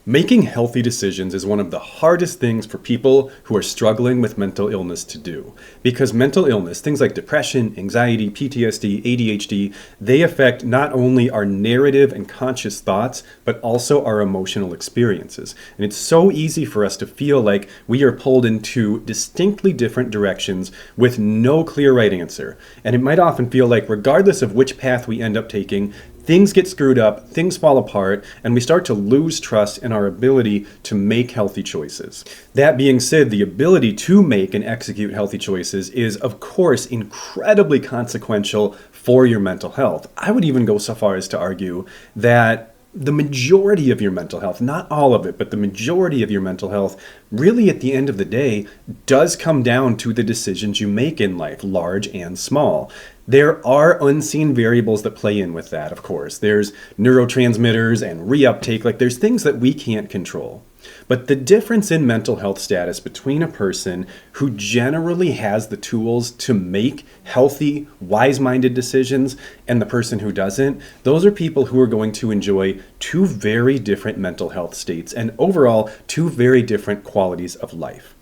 Making healthy decisions is one of the hardest things for people who are struggling with mental illness to do. Because mental illness, things like depression, anxiety, PTSD, ADHD, they affect not only our narrative and conscious thoughts, but also our emotional experiences. And it's so easy for us to feel like we are pulled in two distinctly different directions with no clear right answer. And it might often feel like regardless of which path we end up taking, things get screwed up, things fall apart, and we start to lose trust in our ability to make healthy choices. That being said, the ability to make and execute healthy choices is, of course, incredibly consequential for your mental health. I would even go so far as to argue that the majority of your mental health, not all of it, but the majority of your mental health, really at the end of the day, does come down to the decisions you make in life, large and small. There are unseen variables that play in with that, of course. There's neurotransmitters and reuptake, there's things that we can't control. But the difference in mental health status between a person who generally has the tools to make healthy, wise-minded decisions and the person who doesn't, those are people who are going to enjoy two very different mental health states and overall two very different qualities of life.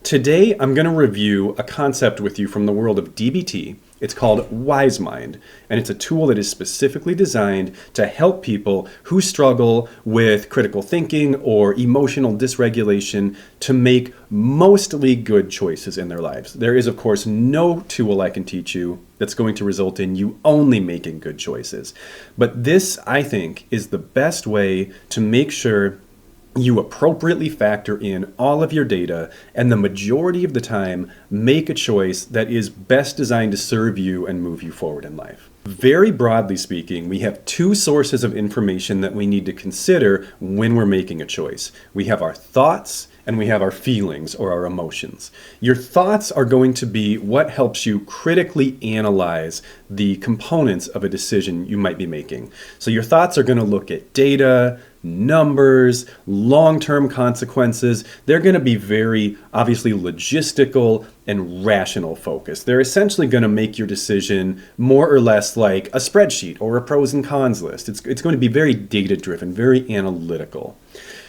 Today, I'm going to review a concept with you from the world of DBT. It's called Wise Mind, and it's a tool that is specifically designed to help people who struggle with critical thinking or emotional dysregulation to make mostly good choices in their lives. There is, of course, no tool I can teach you that's going to result in you only making good choices. But this, I think, is the best way to make sure you appropriately factor in all of your data and the majority of the time make a choice that is best designed to serve you and move you forward in life. Very broadly speaking, we have two sources of information that we need to consider when we're making a choice. We have our thoughts and we have our feelings or our emotions. Your thoughts are going to be what helps you critically analyze the components of a decision you might be making. So your thoughts are going to look at data, numbers, long-term consequences. They're going to be very obviously logistical and rational focused. They're essentially going to make your decision more or less like a spreadsheet or a pros and cons list. It's going to be very data-driven, very analytical.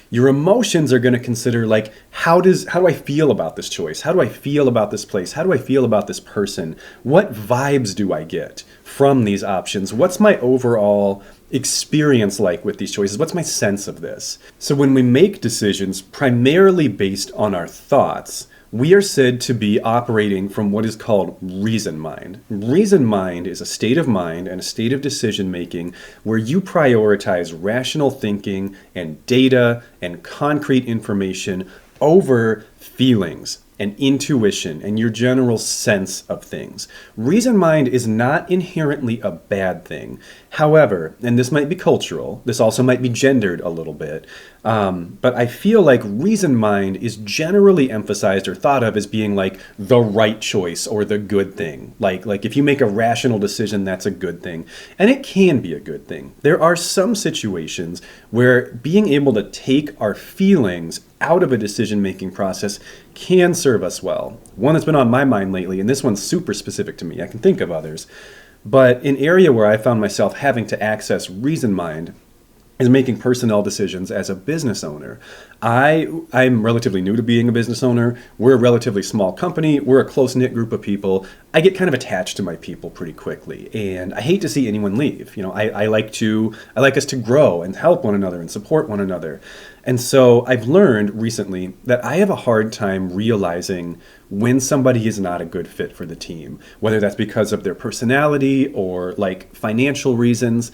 Your emotions are going to consider how do I feel about this choice? How do I feel about this place? How do I feel about this person? What vibes do I get from these options? What's my overall experience like with these choices? What's my sense of this? So when we make decisions primarily based on our thoughts, we are said to be operating from what is called reason mind. Reason mind is a state of mind and a state of decision making where you prioritize rational thinking and data and concrete information over feelings and intuition and your general sense of things. Reason mind is not inherently a bad thing. However, and this might be cultural, this also might be gendered a little bit, but I feel like reason mind is generally emphasized or thought of as being like the right choice or the good thing. Like if you make a rational decision, that's a good thing. And it can be a good thing. There are some situations where being able to take our feelings out of a decision-making process can serve us well. One that's been on my mind lately, and this one's super specific to me. I can think of others. But an area where I found myself having to access reason mind is making personnel decisions as a business owner. I'm relatively new to being a business owner. We're a relatively small company. We're a close-knit group of people. I get kind of attached to my people pretty quickly, and I hate to see anyone leave. I like us to grow and help one another and support one another. And so I've learned recently that I have a hard time realizing when somebody is not a good fit for the team, whether that's because of their personality or financial reasons.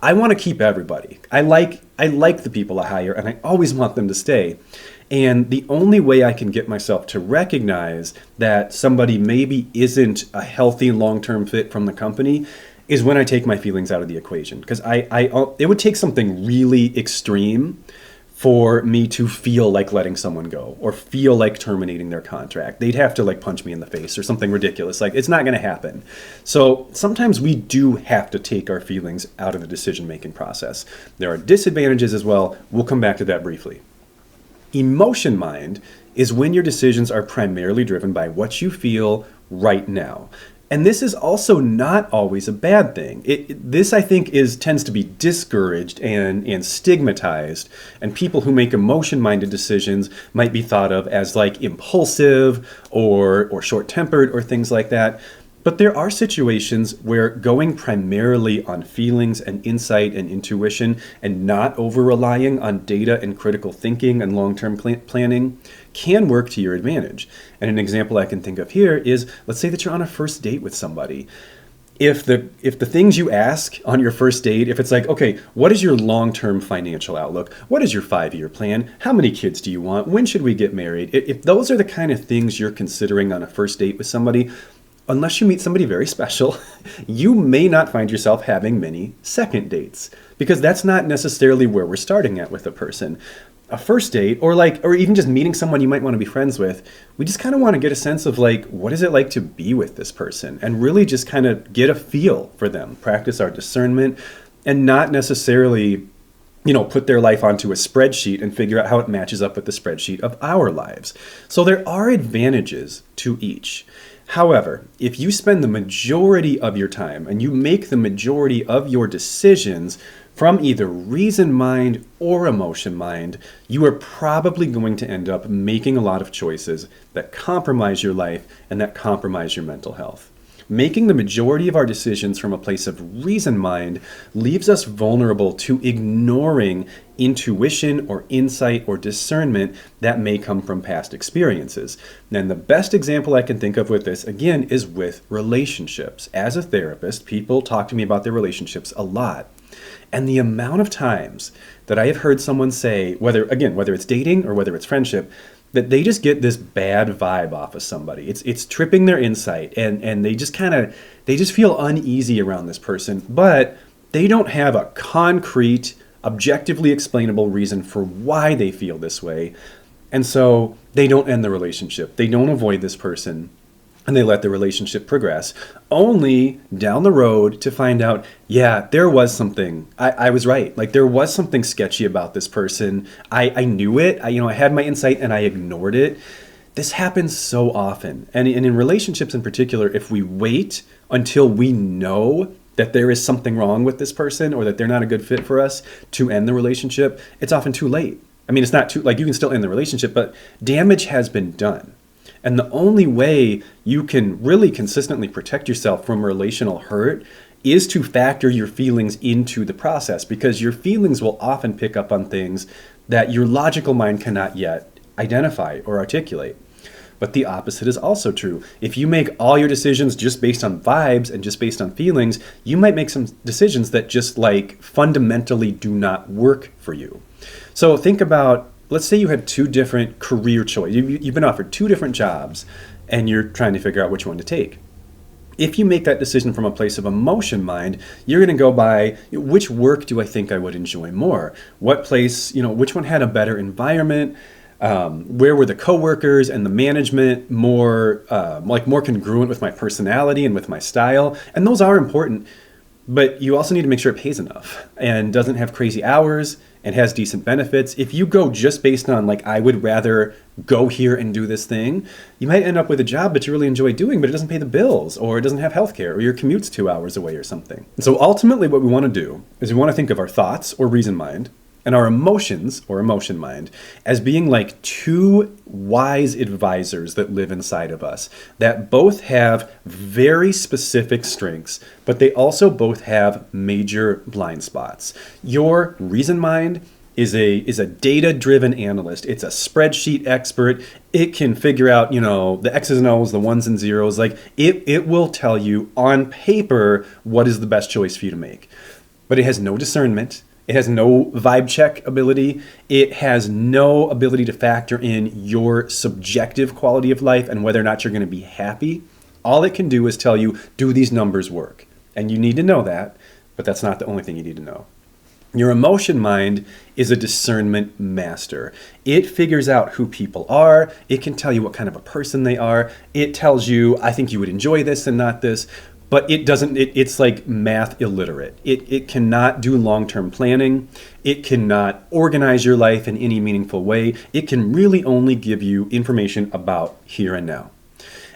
I want to keep everybody. I like the people I hire, and I always want them to stay. And the only way I can get myself to recognize that somebody maybe isn't a healthy long-term fit from the company is when I take my feelings out of the equation. Because it would take something really extreme for me to feel like letting someone go or feel like terminating their contract. They'd have to punch me in the face or something ridiculous. It's not going to happen. So sometimes we do have to take our feelings out of the decision-making process. There are disadvantages as well. We'll come back to that briefly. Emotion mind is when your decisions are primarily driven by what you feel right now. And this is also not always a bad thing. This, I think, tends to be discouraged and stigmatized. And people who make emotion-minded decisions might be thought of as like impulsive or short-tempered or things like that. But there are situations where going primarily on feelings and insight and intuition and not over-relying on data and critical thinking and long-term planning can work to your advantage. And an example I can think of here is, let's say that you're on a first date with somebody. If the things you ask on your first date, if it's like, okay, what is your long-term financial outlook? What is your 5-year plan? How many kids do you want? When should we get married? If those are the kind of things you're considering on a first date with somebody, unless you meet somebody very special, you may not find yourself having many second dates, because that's not necessarily where we're starting at with a person. A first date, or even just meeting someone you might want to be friends with, we just kind of want to get a sense of like, what is it like to be with this person, and really just kind of get a feel for them, practice our discernment, and not necessarily, put their life onto a spreadsheet and figure out how it matches up with the spreadsheet of our lives. So there are advantages to each. However, if you spend the majority of your time and you make the majority of your decisions from either reason mind or emotion mind, you are probably going to end up making a lot of choices that compromise your life and that compromise your mental health. Making the majority of our decisions from a place of reason mind leaves us vulnerable to ignoring intuition or insight or discernment that may come from past experiences. And the best example I can think of with this, again, is with relationships. As a therapist, people talk to me about their relationships a lot. And the amount of times that I have heard someone say, whether it's dating or whether it's friendship, that they just get this bad vibe off of somebody. It's tripping their insight, and they just feel uneasy around this person, but they don't have a concrete, objectively explainable reason for why they feel this way. And so they don't end the relationship. They don't avoid this person, and they let the relationship progress, only down the road to find out, yeah, there was something. I was right. Like, there was something sketchy about this person. I knew it. I had my insight and I ignored it. This happens so often. And in relationships in particular, if we wait until we know that there is something wrong with this person or that they're not a good fit for us to end the relationship, it's often too late. I mean, it's not too, like, you can still end the relationship, but damage has been done. And the only way you can really consistently protect yourself from relational hurt is to factor your feelings into the process, because your feelings will often pick up on things that your logical mind cannot yet identify or articulate. But the opposite is also true. If you make all your decisions just based on vibes and just based on feelings, you might make some decisions that just fundamentally do not work for you. So think about, let's say you had two different career choices. You've been offered two different jobs and you're trying to figure out which one to take. If you make that decision from a place of emotion mind, you're going to go by, which work do I think I would enjoy more? What place, which one had a better environment? Where were the coworkers and the management more congruent with my personality and with my style? And those are important, but you also need to make sure it pays enough and doesn't have crazy hours and has decent benefits. If you go just based on I would rather go here and do this thing, you might end up with a job that you really enjoy doing, but it doesn't pay the bills, or it doesn't have healthcare, or your commute's 2 hours away or something. And so ultimately what we want to do is we want to think of our thoughts or reason mind and our emotions or emotion mind as being like two wise advisors that live inside of us that both have very specific strengths, but they also both have major blind spots. Your reason mind is a data-driven analyst. It's a spreadsheet expert. It can figure out, the X's and O's, the ones and zeros. It will tell you on paper what is the best choice for you to make. But it has no discernment. It has no vibe check ability. It has no ability to factor in your subjective quality of life and whether or not you're going to be happy. All it can do is tell you, do these numbers work? And you need to know that, but that's not the only thing you need to know. Your emotion mind is a discernment master. It figures out who people are. It can tell you what kind of a person they are. It tells you, I think you would enjoy this and not this. but it's like math illiterate. It cannot do long-term planning. It cannot organize your life in any meaningful way. It can really only give you information about here and now.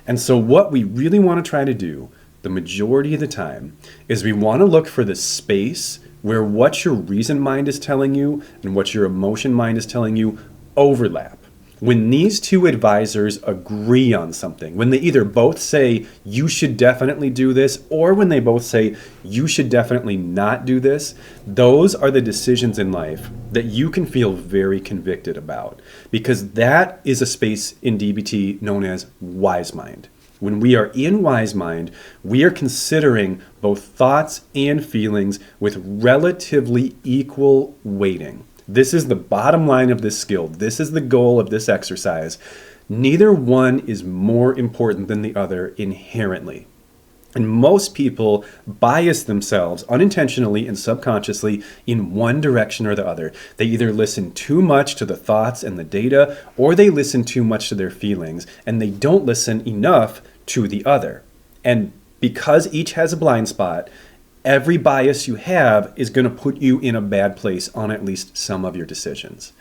And so what we really want to try to do the majority of the time is we want to look for the space where what your reason mind is telling you and what your emotion mind is telling you overlap. When these two advisors agree on something, when they either both say you should definitely do this, or when they both say you should definitely not do this, those are the decisions in life that you can feel very convicted about, because that is a space in DBT known as wise mind. When we are in wise mind, we are considering both thoughts and feelings with relatively equal weighting. This is the bottom line of this skill. This is the goal of this exercise. Neither one is more important than the other inherently. And most people bias themselves unintentionally and subconsciously in one direction or the other. They either listen too much to the thoughts and the data, or they listen too much to their feelings, and they don't listen enough to the other. And because each has a blind spot, every bias you have is going to put you in a bad place on at least some of your decisions.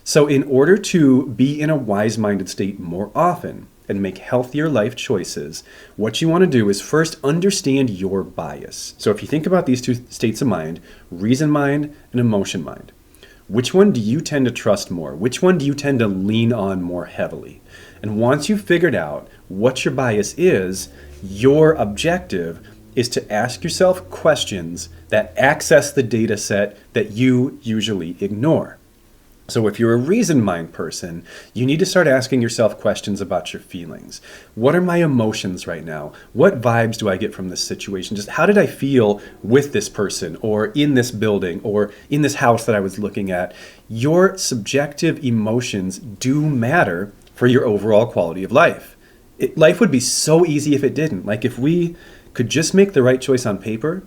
So in order to be in a wise-minded state more often and make healthier life choices, what you want to do is first understand your bias. So if you think about these two states of mind, reason mind and emotion mind, which one do you tend to trust more? Which one do you tend to lean on more heavily? And once you've figured out what your bias is, your objective is to ask yourself questions that access the data set that you usually ignore. So if you're a reason mind person, you need to start asking yourself questions about your feelings. What are my emotions right now? What vibes do I get from this situation? Just how did I feel with this person or in this building or in this house that I was looking at? Your subjective emotions do matter for your overall quality of life. Life would be so easy if it didn't. Like if we could just make the right choice on paper,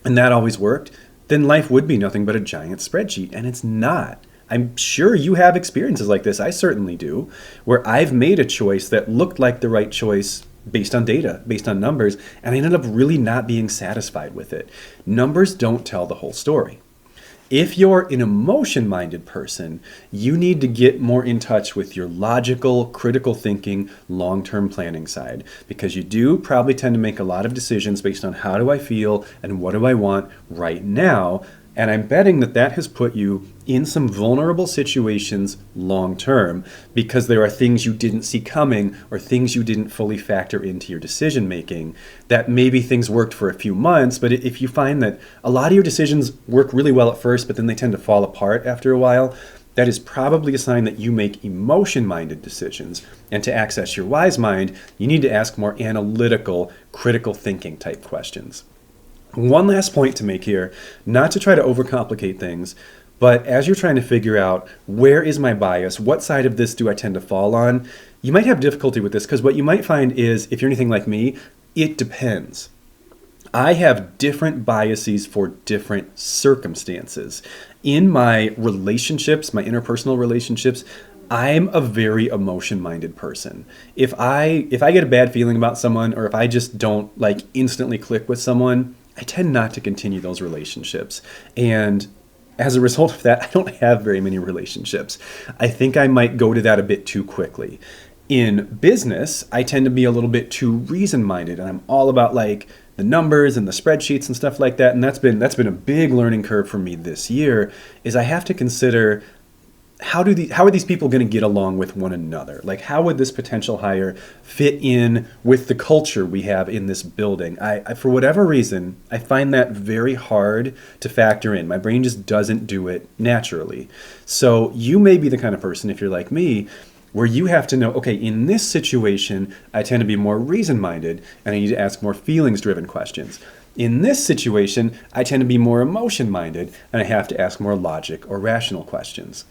and that always worked, then life would be nothing but a giant spreadsheet, and it's not. I'm sure you have experiences like this, I certainly do, where I've made a choice that looked like the right choice based on data, based on numbers, and I ended up really not being satisfied with it. Numbers don't tell the whole story. If you're an emotion-minded person, you need to get more in touch with your logical, critical thinking, long-term planning side, because you do probably tend to make a lot of decisions based on how do I feel and what do I want right now. And I'm betting that that has put you in some vulnerable situations long term because there are things you didn't see coming or things you didn't fully factor into your decision making. That maybe things worked for a few months, but if you find that a lot of your decisions work really well at first, but then they tend to fall apart after a while, that is probably a sign that you make emotion-minded decisions. And to access your wise mind, you need to ask more analytical, critical thinking type questions. One last point to make here, not to try to overcomplicate things, but as you're trying to figure out where is my bias, what side of this do I tend to fall on, you might have difficulty with this because what you might find is, if you're anything like me, it depends. I have different biases for different circumstances. In my relationships, my interpersonal relationships, I'm a very emotion-minded person. If I get a bad feeling about someone, or if I just don't like instantly click with someone, I tend not to continue those relationships. And as a result of that, I don't have very many relationships. I think I might go to that a bit too quickly. In business, I tend to be a little bit too reason-minded, and I'm all about like the numbers and the spreadsheets and stuff like that. And that's been a big learning curve for me this year, is I have to consider how are these people going to get along with one another? Like, how would this potential hire fit in with the culture we have in this building? I for whatever reason, I find that very hard to factor in. My brain just doesn't do it naturally. So you may be the kind of person, if you're like me, where you have to know, okay, in this situation, I tend to be more reason-minded, and I need to ask more feelings-driven questions. In this situation, I tend to be more emotion-minded, and I have to ask more logic or rational questions.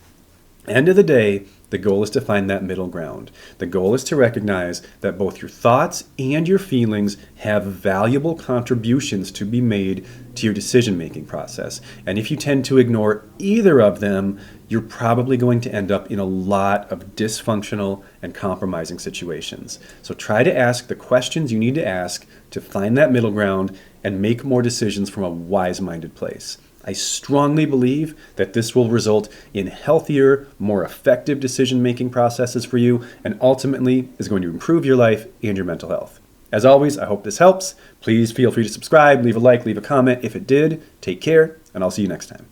End of the day, the goal is to find that middle ground. The goal is to recognize that both your thoughts and your feelings have valuable contributions to be made to your decision-making process. And if you tend to ignore either of them, you're probably going to end up in a lot of dysfunctional and compromising situations. So try to ask the questions you need to ask to find that middle ground and make more decisions from a wise-minded place. I strongly believe that this will result in healthier, more effective decision-making processes for you, and ultimately is going to improve your life and your mental health. As always, I hope this helps. Please feel free to subscribe, leave a like, leave a comment. If it did, take care, and I'll see you next time.